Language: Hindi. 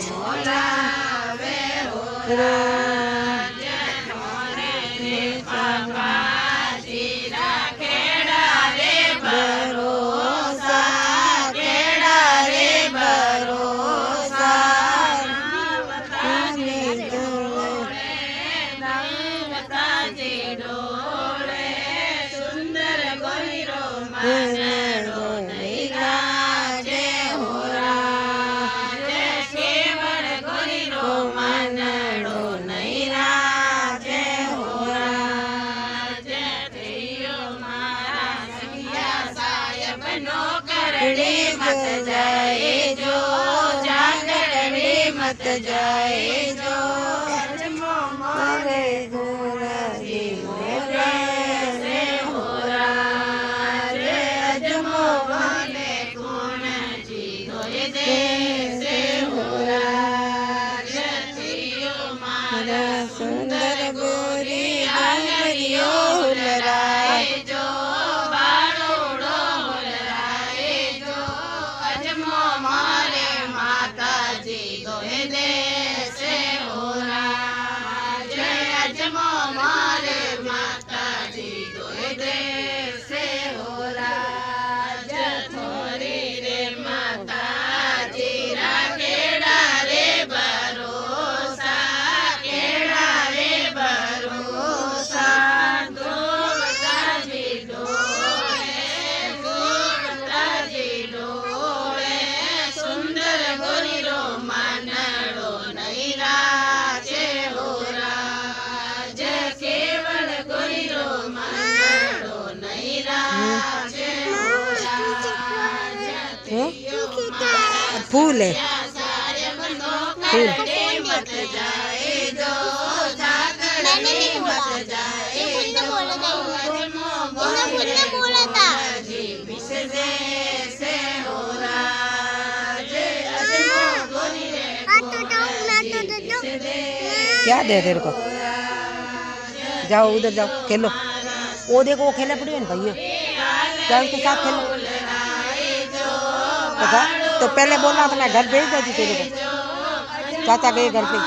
બોલાવે मत जाए जो जागरणी मत जाए जो अजमो मारे गोरा जी मोरे रे होरा रे अजमो मारे कोण जी गोरे दे से होरा जतियो मारा सुंदर गोरी आंगरियो लराए जो फूल है फूल मत जाए जो जागरणी मत जाए बोला था जी विषय से हो क्या दे तेरे को जाओ उधर जाओ खेलो वो देखो वो खेलना पड़ेगा ना भाइयों क्या उसके साथ खेलो तो पहले बोलना तो मैं घर भेज देती तेरे को चाचा गए घर पे